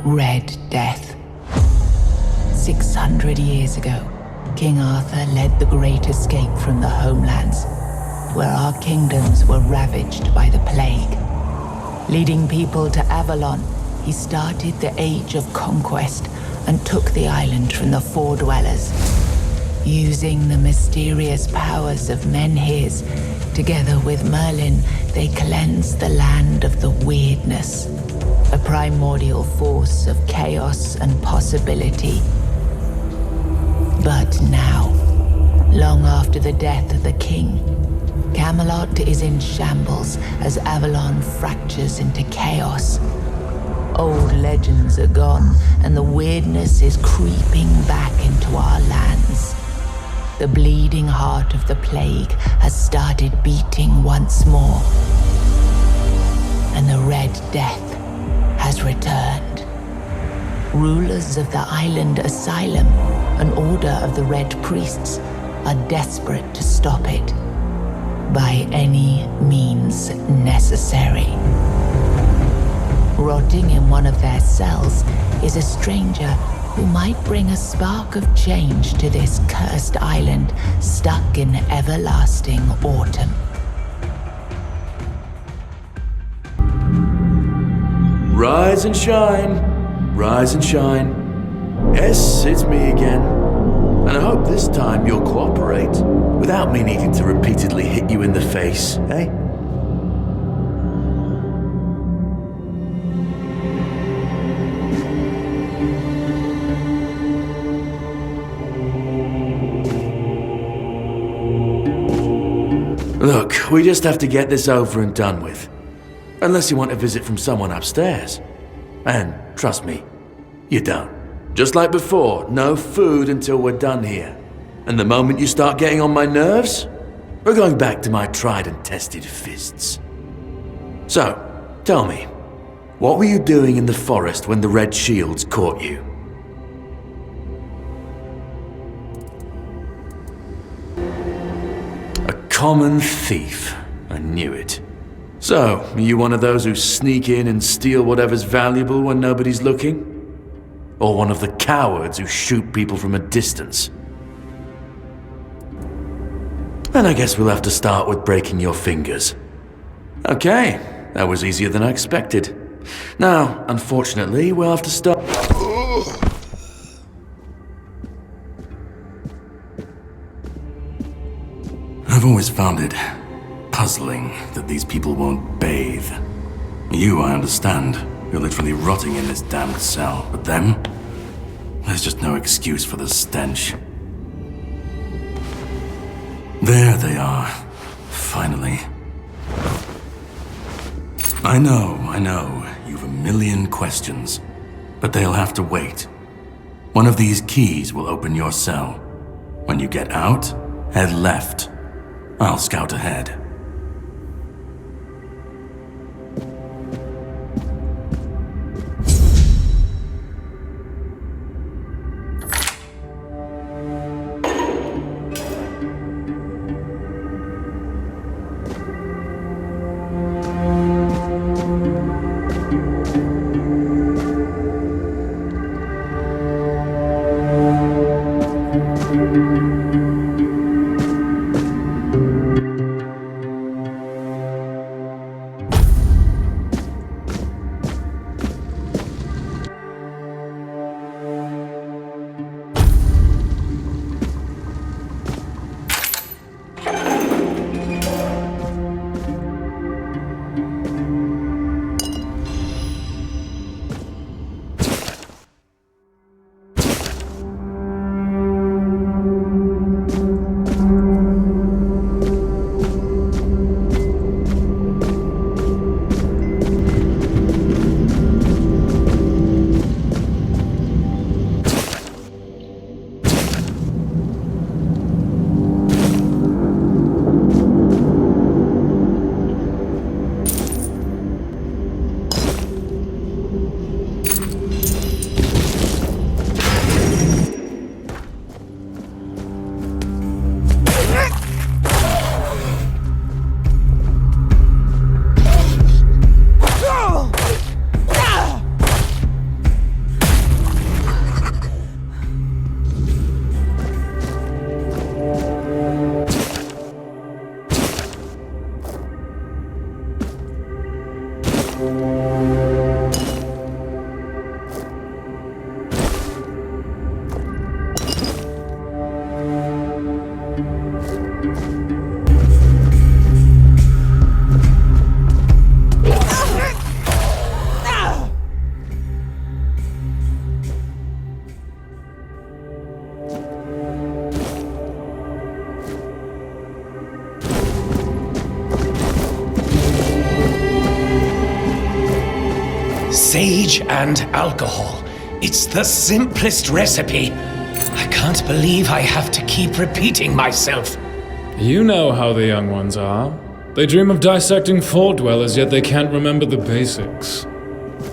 Red Death. 600 years ago, King Arthur led the great escape from the homelands, where our kingdoms were ravaged by the plague. Leading people to Avalon, he started the Age of Conquest and took the island from the Four Dwellers. Using the mysterious powers of men his, together with Merlin, they cleansed the land of the weirdness, a primordial force of chaos and possibility. But now, long after the death of the king, Camelot is in shambles as Avalon fractures into chaos. Old legends are gone, and the weirdness is creeping back into our lands. The bleeding heart of the plague has started beating once more, and the Red Death has returned. Rulers of the island Asylum, an order of the Red Priests, are desperate to stop it by any means necessary. Rotting in one of their cells is a stranger who might bring a spark of change to this cursed island stuck in everlasting autumn. Rise and shine, rise and shine. Yes, it's me again. And I hope this time you'll cooperate without me needing to repeatedly hit you in the face, eh? Look, we just have to get this over and done with. Unless you want a visit from someone upstairs. And trust me, you don't. Just like before, no food until we're done here. And the moment you start getting on my nerves, we're going back to my tried and tested fists. So, tell me, what were you doing in the forest when the Red Shields caught you? A common thief. I knew it. So, are you one of those who sneak in and steal whatever's valuable when nobody's looking? Or one of the cowards who shoot people from a distance? Then I guess we'll have to start with breaking your fingers. Okay, that was easier than I expected. Now, unfortunately, we'll have to start... I've always found it puzzling that these people won't bathe. You, I understand. You're literally rotting in this damned cell. But them? There's just no excuse for the stench. There they are. Finally. I know. You've a million questions. But they'll have to wait. One of these keys will open your cell. When you get out, head left. I'll scout ahead. Sage and alcohol. It's the simplest recipe. I can't believe I have to keep repeating myself. You know how the young ones are. They dream of dissecting fort dwellers, yet they can't remember the basics.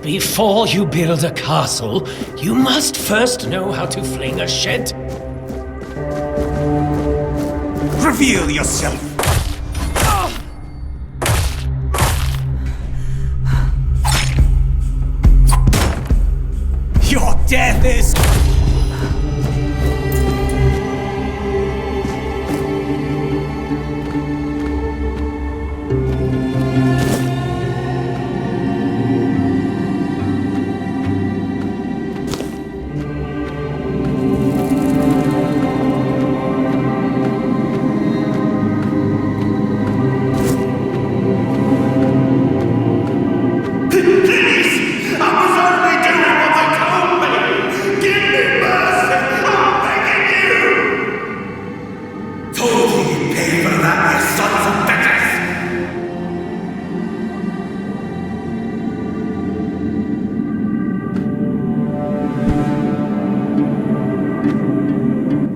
Before you build a castle, you must first know how to fling a shed. Reveal yourself! Your death is...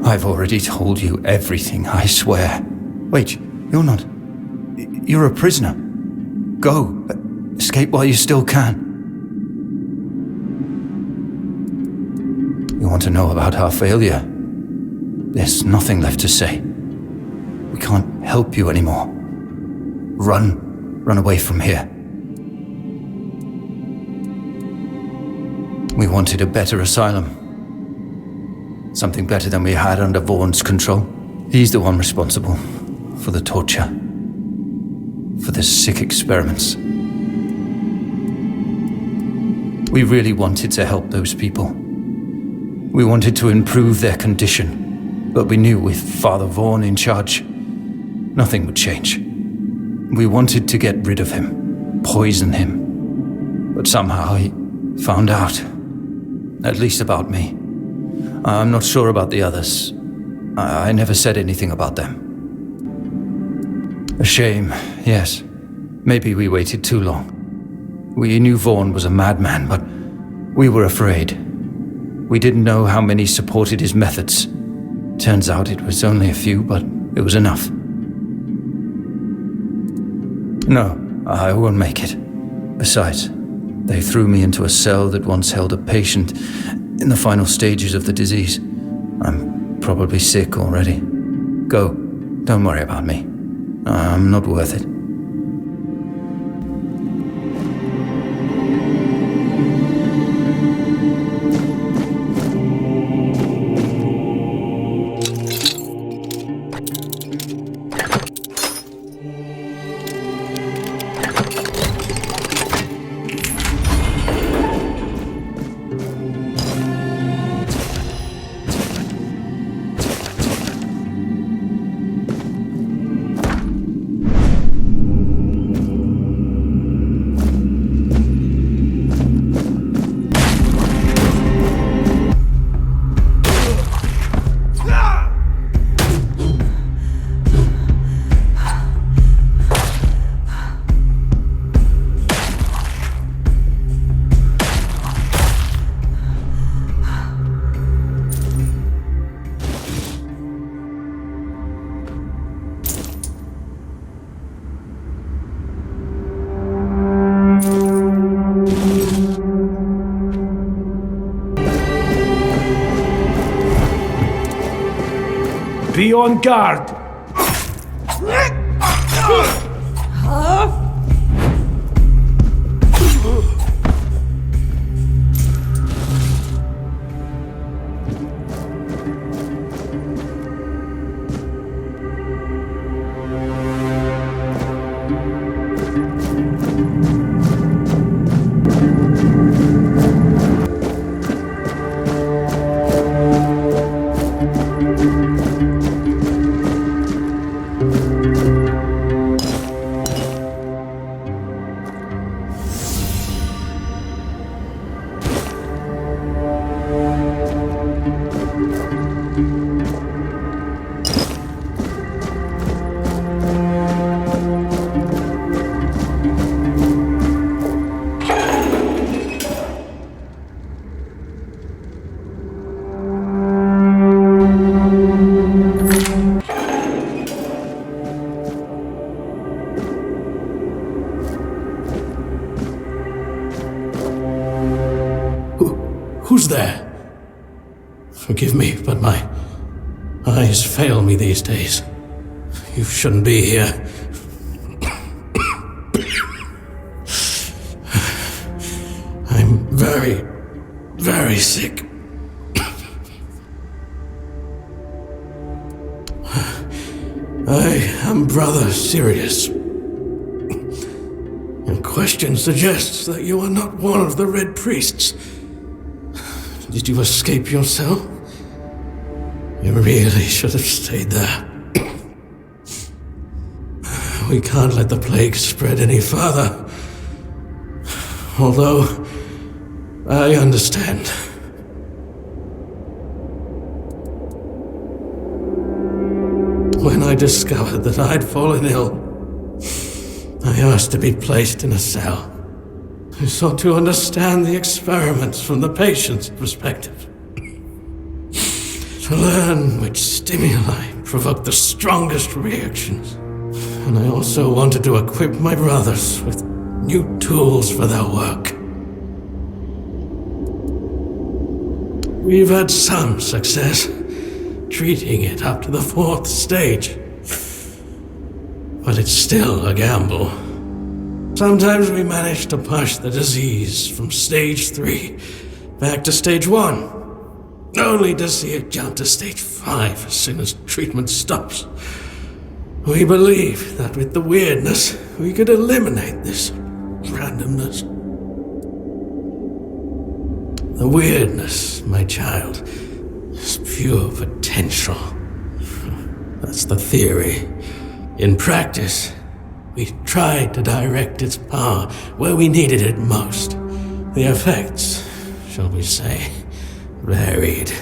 I've already told you everything, I swear. Wait, you're not... You're a prisoner. Go. Escape while you still can. You want to know about our failure? There's nothing left to say. We can't help you anymore. Run away from here. We wanted a better asylum. Something better than we had under Vaughn's control. He's the one responsible for the torture, for the sick experiments. We really wanted to help those people. We wanted to improve their condition, but we knew with Father Vaughn in charge, nothing would change. We wanted to get rid of him, poison him, but somehow he found out, at least about me. I'm not sure about the others. I never said anything about them. A shame, yes. Maybe we waited too long. We knew Vaughn was a madman, but we were afraid. We didn't know how many supported his methods. Turns out it was only a few, but it was enough. No, I won't make it. Besides, they threw me into a cell that once held a patient in the final stages of the disease. I'm probably sick already. Go. Don't worry about me. I'm not worth it. Be on guard! Who's there? Forgive me, but my eyes fail me these days. You shouldn't be here. I'm very, very sick. I am Brother Sirius. Your question suggests that you are not one of the Red Priests. Did you escape yourself? You really should have stayed there. We can't let the plague spread any further. Although, I understand. When I discovered that I'd fallen ill, I asked to be placed in a cell. I sought to understand the experiments from the patient's perspective. To learn which stimuli provoke the strongest reactions. And I also wanted to equip my brothers with new tools for their work. We've had some success treating it up to the 4th stage. But it's still a gamble. Sometimes we manage to push the disease from stage 3 back to stage 1, only to see it jump to stage 5 as soon as treatment stops. We believe that with the weirdness, we could eliminate this randomness. The weirdness, my child, is pure potential. That's the theory. In practice, we tried to direct its power where we needed it most. The effects, shall we say, varied.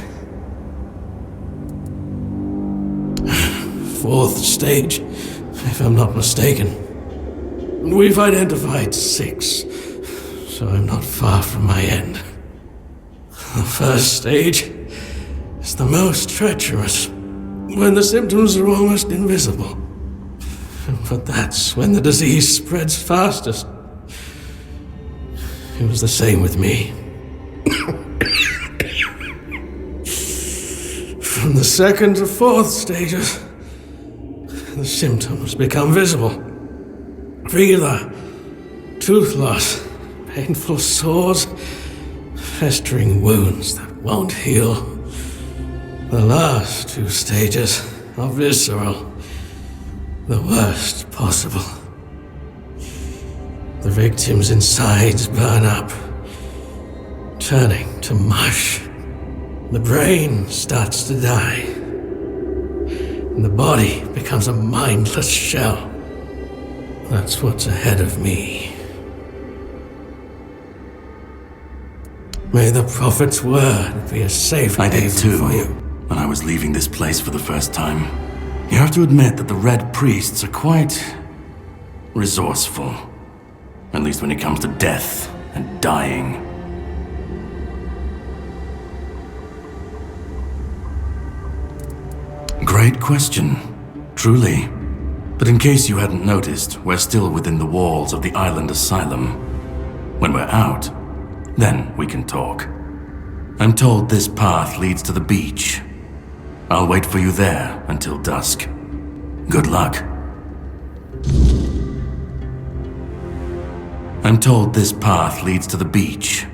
4th stage, if I'm not mistaken. We've identified 6, so I'm not far from my end. The 1st stage is the most treacherous, when the symptoms are almost invisible. But that's when the disease spreads fastest. It was the same with me. From the 2nd to 4th stages, the symptoms become visible. Fever, tooth loss, painful sores, festering wounds that won't heal. The last 2 stages are visceral. The worst possible. The victim's insides burn up, turning to mush. The brain starts to die, and the body becomes a mindless shell. That's what's ahead of me. May the Prophet's word be a safe haven for you. When I was leaving this place for the first time. You have to admit that the Red Priests are quite resourceful. At least when it comes to death and dying. Great question, truly. But in case you hadn't noticed, we're still within the walls of the island asylum. When we're out, then we can talk. I'm told this path leads to the beach. I'll wait for you there until dusk. Good luck. I'm told this path leads to the beach.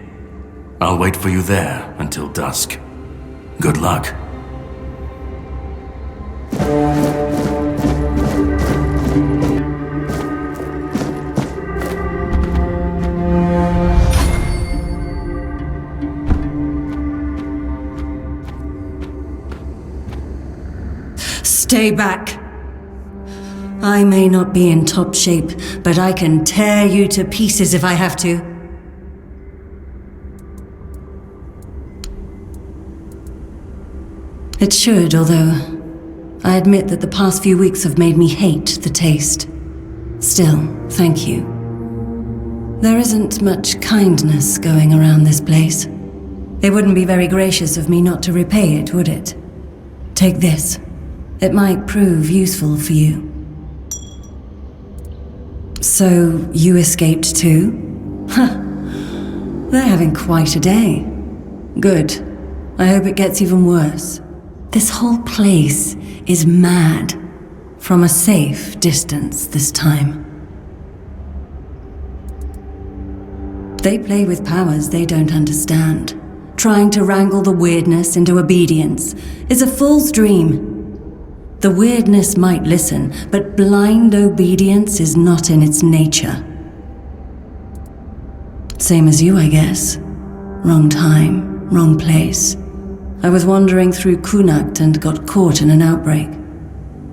I'll wait for you there until dusk. Good luck. Stay back. I may not be in top shape, but I can tear you to pieces if I have to. It should, although I admit that the past few weeks have made me hate the taste. Still, thank you. There isn't much kindness going around this place. It wouldn't be very gracious of me not to repay it, would it? Take this. It might prove useful for you. So, you escaped too? Huh. They're having quite a day. Good. I hope it gets even worse. This whole place is mad. From a safe distance this time. They play with powers they don't understand. Trying to wrangle the weirdness into obedience is a fool's dream. The weirdness might listen, but blind obedience is not in its nature. Same as you, I guess. Wrong time, wrong place. I was wandering through Kunakt and got caught in an outbreak.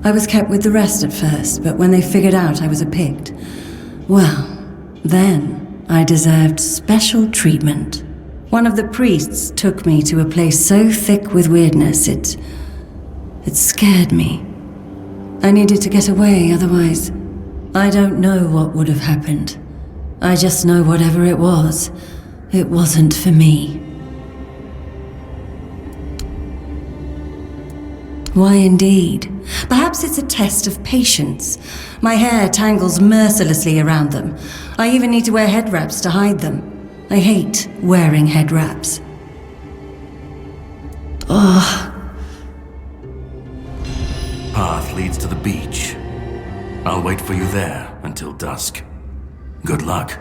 I was kept with the rest at first, but when they figured out I was a Pict, well, then I deserved special treatment. One of the priests took me to a place so thick with weirdness, it scared me. I needed to get away, otherwise, I don't know what would have happened. I just know whatever it wasn't for me. Why indeed? Perhaps it's a test of patience. My hair tangles mercilessly around them. I even need to wear head wraps to hide them. I hate wearing head wraps. Path leads to the beach. I'll wait for you there until dusk. Good luck.